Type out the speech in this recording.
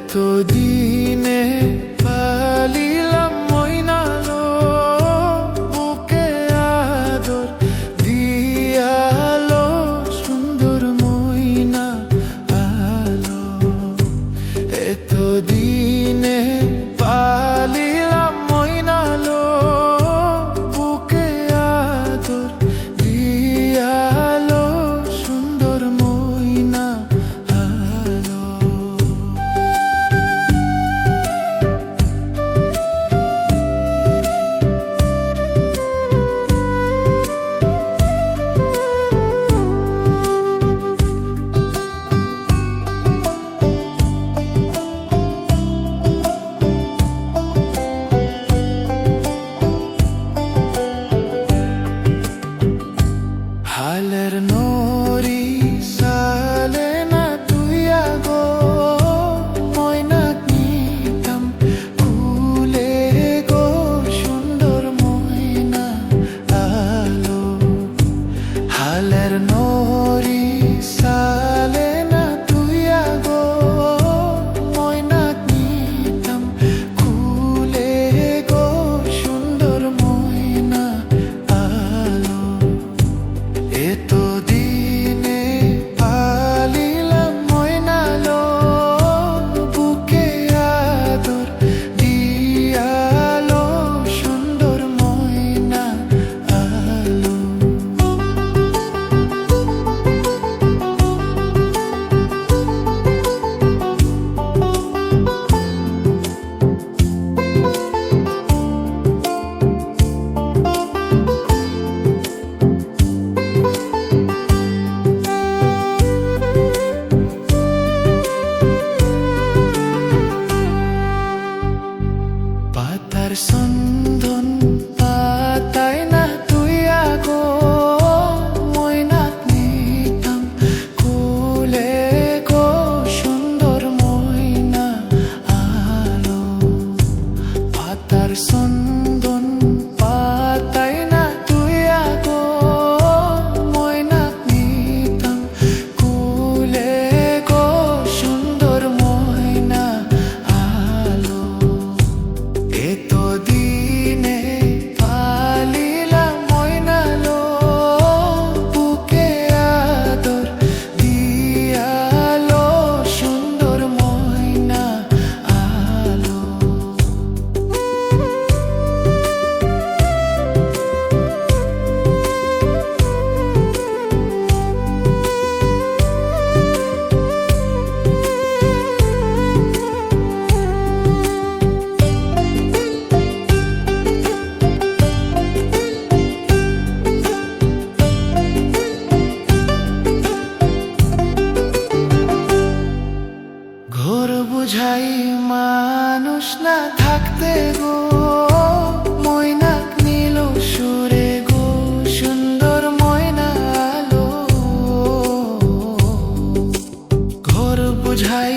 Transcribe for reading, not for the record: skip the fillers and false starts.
এতদিনে পালিলাম মইনালো, বুকে আদর দিয়ালো সুন্দর মইনা আলো। এতদিনে পালিলাম মইনালো, বুকে আদর দিয়ালো সুন্দর মইনা আলো। হালের নরি সালে না তুই আগো, ময়নাক নিতাম কুলে গো সুন্দর ময়না আলো। হালের নরি সালে না তুই আগো, ময়নাক নিতাম কুলে গো সুন্দর ময়না আলো। এতদিনে পালিলাম ময়নালো, বুকে আদর দিয়ালো সুন্দর ময়না আলো। পাতার সন্ধন পাতায় না তুই আগো, ময়নাক নিতাম কুলে গো সুন্দর ময়না আলো। পাতার সন্ধন পাতায় না তুই আগো, ময়নাক নিতাম কুলে গো সুন্দর ময়না আলো। এতদিনে পালিলাম ময়নালো, বুকে আদর দিয়ালো সুন্দর ময়না আলো। ঘোর বুঝাই মানুষ না থাকতে গো, ময়নাক নীল সুরে গো সুন্দর ময়না আলো। ঘোর বুঝাই